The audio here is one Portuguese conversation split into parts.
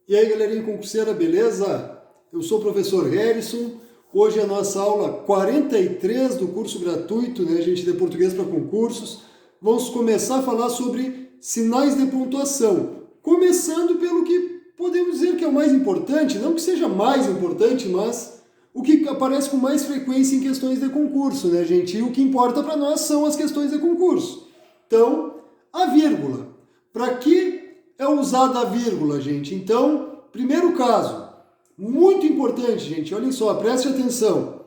E aí, galerinha concurseira, beleza? Eu sou o professor Harrison. Hoje é a nossa aula 43 do curso gratuito, né, gente, de português para concursos. Vamos começar a falar sobre sinais de pontuação. Começando pelo que podemos dizer que é o mais importante, não que seja mais importante, mas o que aparece com mais frequência em questões de concurso, né, gente? E o que importa para nós são as questões de concurso. Então, a vírgula. Para que é usada a vírgula, gente? Então, primeiro caso, muito importante, gente, olhem só, preste atenção.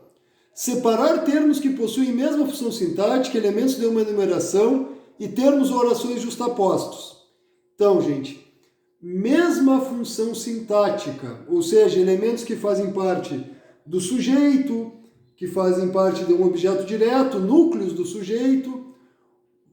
Separar termos que possuem mesma função sintática, elementos de uma enumeração e termos ou orações justapostos. Então, gente, mesma função sintática, ou seja, elementos que fazem parte do sujeito, que fazem parte de um objeto direto, núcleos do sujeito,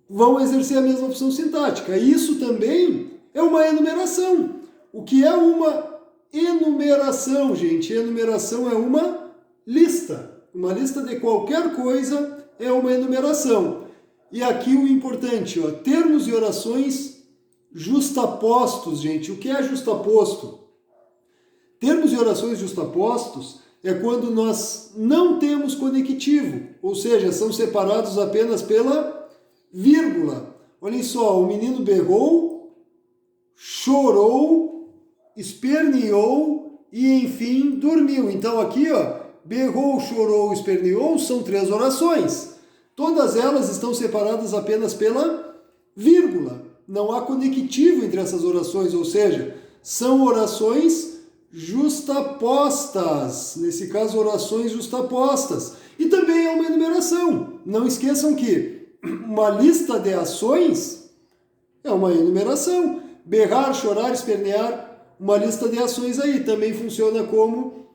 vão exercer a mesma função sintática. Isso também é uma enumeração. O que é uma enumeração, gente? Enumeração é uma lista. Uma lista de qualquer coisa é uma enumeração. E aqui o importante, ó, termos e orações justapostos, gente. O que é justaposto? Termos e orações justapostos é quando nós não temos conectivo, ou seja, são separados apenas pela vírgula. Olhem só, o menino berrou, chorou, esperneou e, enfim, dormiu. Então aqui, ó, berrou, chorou, esperneou são 3 orações. Todas elas estão separadas apenas pela vírgula. Não há conectivo entre essas orações, ou seja, são orações justapostas. Nesse caso, orações justapostas. E também é uma enumeração. Não esqueçam que uma lista de ações é uma enumeração. Berrar, chorar, espernear, uma lista de ações aí também funciona como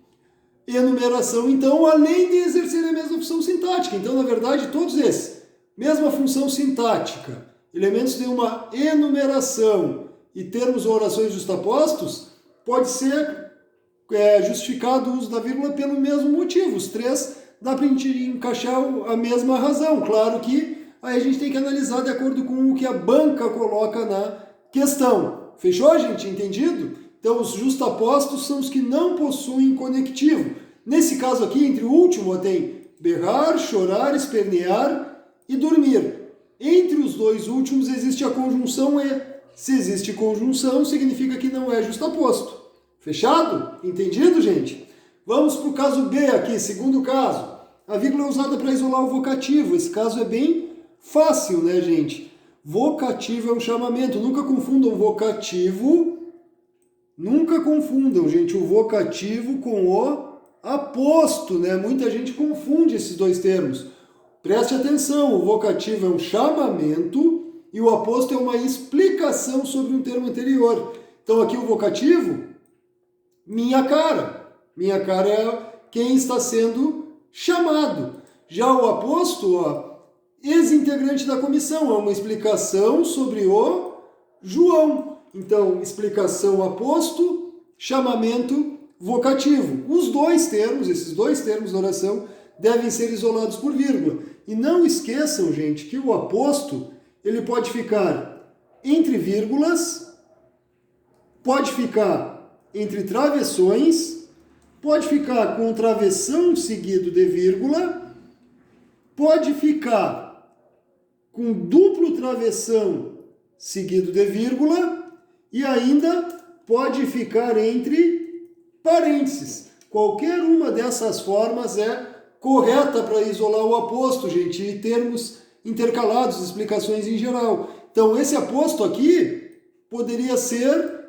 enumeração, então, além de exercer a mesma função sintática. Então, na verdade, todos esses, mesma função sintática, elementos de uma enumeração e termos ou orações justapostos, pode ser justificado o uso da vírgula pelo mesmo motivo. Os 3 dá para a gente encaixar a mesma razão. Claro que aí a gente tem que analisar de acordo com o que a banca coloca na questão. Fechou, gente? Entendido? Então, os justapostos são os que não possuem conectivo. Nesse caso aqui, entre o último, tem berrar, chorar, espernear e dormir. Entre os dois últimos existe a conjunção e. Se existe conjunção, significa que não é justaposto. Fechado? Entendido, gente? Vamos para o caso B aqui, segundo caso. A vírgula é usada para isolar o vocativo. Esse caso é bem fácil, né, gente? Vocativo é um chamamento. Nunca confundam vocativo. Nunca confundam, gente, o vocativo com o aposto, né? Muita gente confunde esses dois termos. Preste atenção, o vocativo é um chamamento e o aposto é uma explicação sobre um termo anterior. Então aqui o vocativo, minha cara. Minha cara é quem está sendo chamado. Já o aposto, ó, ex-integrante da comissão, é uma explicação sobre o João. Então, explicação aposto, chamamento vocativo. Os dois termos, esses dois termos da oração, devem ser isolados por vírgula. E não esqueçam, gente, que o aposto, ele pode ficar entre vírgulas, pode ficar entre travessões, pode ficar com travessão seguido de vírgula, pode ficar com duplo travessão seguido de vírgula e ainda pode ficar entre parênteses. Qualquer uma dessas formas é correta para isolar o aposto, gente, e termos intercalados, explicações em geral. Então, esse aposto aqui poderia ser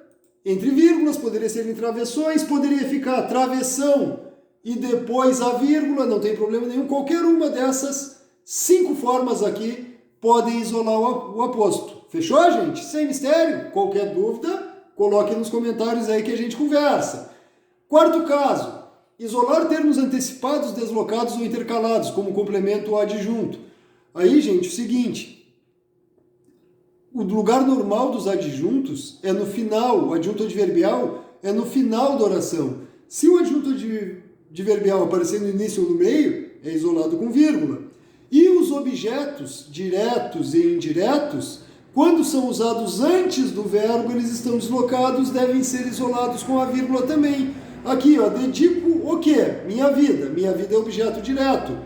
entre vírgulas, poderia ser em travessões, poderia ficar travessão e depois a vírgula, não tem problema nenhum. Qualquer uma dessas 5 formas aqui podem isolar o aposto. Fechou, gente? Sem mistério? Qualquer dúvida, coloque nos comentários aí que a gente conversa. Quarto caso, isolar termos antecipados, deslocados ou intercalados, como complemento ou adjunto. Aí, gente, o seguinte, o lugar normal dos adjuntos é no final, o adjunto adverbial é no final da oração. Se o adjunto adverbial aparecer no início ou no meio, é isolado com vírgula. E os objetos diretos e indiretos Quando são usados antes do verbo, eles estão deslocados, devem ser isolados com a vírgula também. Aqui, ó, dedico o quê? Minha vida. Minha vida é objeto direto.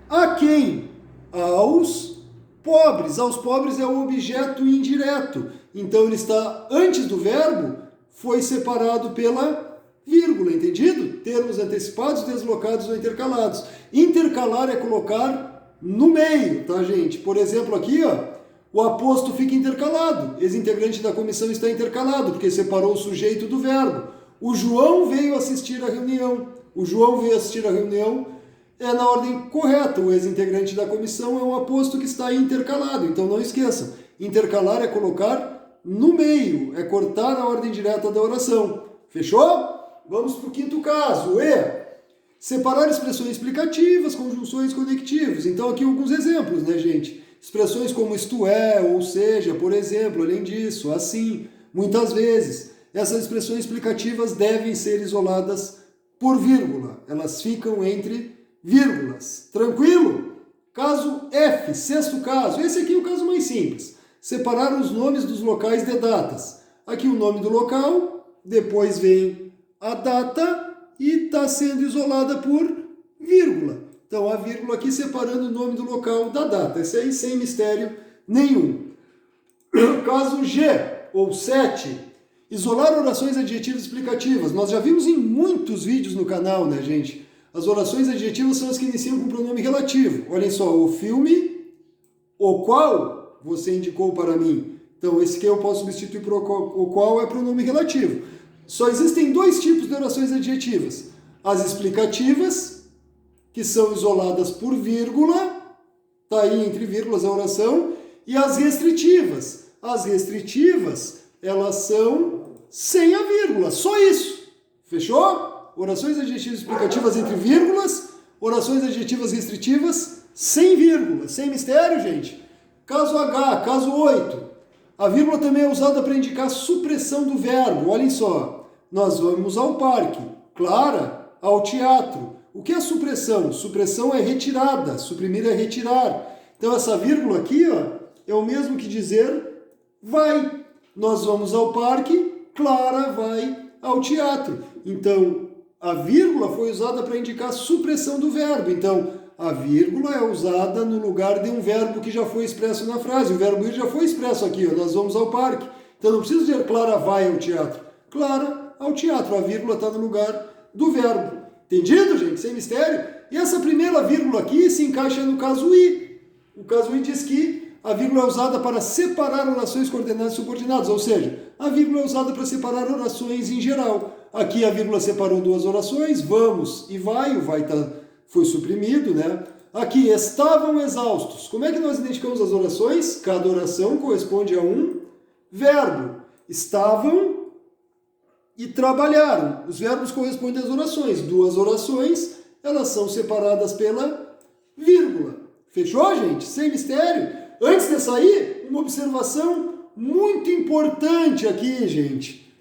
A quem? Aos pobres. Aos pobres é o objeto indireto. Então ele está antes do verbo, foi separado pela vírgula, entendido? Termos antecipados, deslocados ou intercalados. Intercalar é colocar no meio, tá, gente? Por exemplo, aqui, ó, o aposto fica intercalado. Ex-integrante da comissão está intercalado, porque separou o sujeito do verbo. O João veio assistir à reunião. O João veio assistir à reunião é na ordem correta. O ex-integrante da comissão é um aposto que está intercalado. Então não esqueçam. Intercalar é colocar no meio. É cortar a ordem direta da oração. Fechou? Vamos para o quinto caso. Separar expressões explicativas, conjunções conectivas. Então aqui alguns exemplos, né, gente? Expressões como isto é, ou seja, por exemplo, além disso, assim, muitas vezes. Essas expressões explicativas devem ser isoladas por vírgula. Elas ficam entre vírgulas. Tranquilo? Caso F, sexto caso. Esse aqui é o caso mais simples. Separar os nomes dos locais de datas. Aqui o nome do local, depois vem a data e está sendo isolada por vírgula. Então, a vírgula aqui separando o nome do local da data. Esse aí sem mistério nenhum. Caso G, ou 7, isolar orações adjetivas explicativas. Nós já vimos em muitos vídeos no canal, né, gente? As orações adjetivas são as que iniciam com pronome relativo. Olhem só, o filme, o qual você indicou para mim. Então, esse que eu posso substituir por o qual é pronome relativo. Só existem dois tipos de orações adjetivas. As explicativas, que são isoladas por vírgula, está aí entre vírgulas a oração, e as restritivas. As restritivas, elas são sem a vírgula, só isso. Fechou? Orações adjetivas explicativas entre vírgulas, orações adjetivas restritivas sem vírgula, sem mistério, gente. Caso H, caso 8. A vírgula também é usada para indicar supressão do verbo. Olhem só, nós vamos ao parque. Clara, ao teatro. O que é supressão? Supressão é retirada, suprimir é retirar. Então essa vírgula aqui, ó, é o mesmo que dizer vai. Nós vamos ao parque, Clara vai ao teatro. Então a vírgula foi usada para indicar supressão do verbo. Então a vírgula é usada no lugar de um verbo que já foi expresso na frase. O verbo ir já foi expresso aqui, ó, nós vamos ao parque. Então não precisa dizer Clara vai ao teatro. Clara ao teatro. A vírgula está no lugar do verbo. Entendido, gente? Sem mistério? E essa primeira vírgula aqui se encaixa no caso I. O caso I diz que a vírgula é usada para separar orações coordenadas subordinadas, ou seja, a vírgula é usada para separar orações em geral. Aqui a vírgula separou duas orações, vamos e vai, o vai foi suprimido, né? Aqui, estavam exaustos. Como é que nós identificamos as orações? Cada oração corresponde a um verbo. Estavam e trabalharam. Os verbos correspondem às orações. Duas orações, elas são separadas pela vírgula. Fechou, gente? Sem mistério? Antes de sair, uma observação muito importante aqui, gente.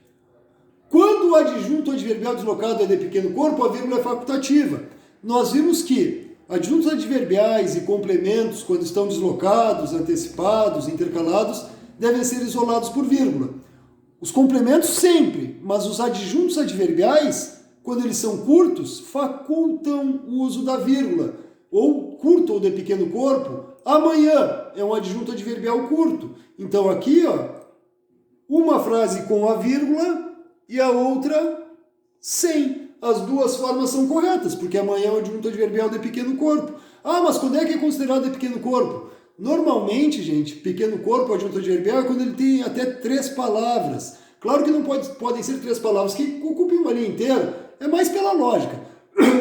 Quando o adjunto adverbial deslocado é de pequeno corpo, a vírgula é facultativa. Nós vimos que adjuntos adverbiais e complementos, quando estão deslocados, antecipados, intercalados, devem ser isolados por vírgula. Os complementos sempre, mas os adjuntos adverbiais, quando eles são curtos, facultam o uso da vírgula. Ou curto ou de pequeno corpo, amanhã é um adjunto adverbial curto. Então aqui, ó, uma frase com a vírgula e a outra sem. As duas formas são corretas, porque amanhã é um adjunto adverbial de pequeno corpo. Ah, mas quando é que é considerado de pequeno corpo? Normalmente, gente, pequeno corpo, adjunto adverbial, é quando ele tem até 3 palavras. Claro que não podem ser 3 palavras que ocupem uma linha inteira, é mais pela lógica.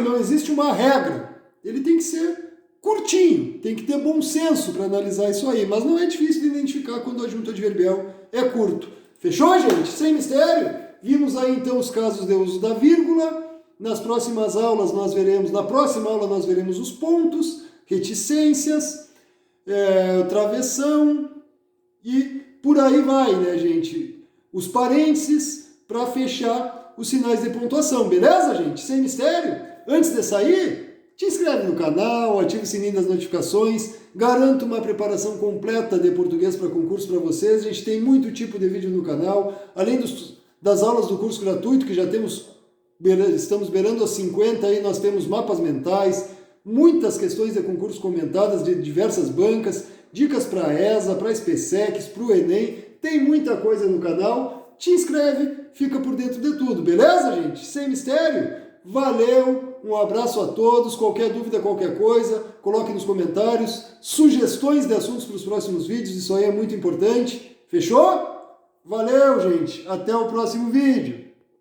Não existe uma regra. Ele tem que ser curtinho, tem que ter bom senso para analisar isso aí, mas não é difícil de identificar quando o adjunto adverbial é curto. Fechou, gente? Sem mistério? Vimos aí então os casos de uso da vírgula. Na próxima aula nós veremos os pontos, reticências, travessão e por aí vai, né, gente? Os parênteses para fechar os sinais de pontuação, beleza, gente? Sem mistério? Antes de sair, te inscreve no canal, ativa o sininho das notificações, Garanto uma preparação completa de português para concurso para vocês. A gente tem muito tipo de vídeo no canal, além das aulas do curso gratuito, que já estamos beirando as 50 aí, nós temos mapas mentais, muitas questões de concurso comentadas de diversas bancas, dicas para a ESA, para a SPSEC, para o Enem, tem muita coisa no canal. Te inscreve, fica por dentro de tudo, beleza, gente? Sem mistério? Valeu, um abraço a todos, qualquer dúvida, qualquer coisa, coloque nos comentários, sugestões de assuntos para os próximos vídeos, isso aí é muito importante, fechou? Valeu, gente, até o próximo vídeo!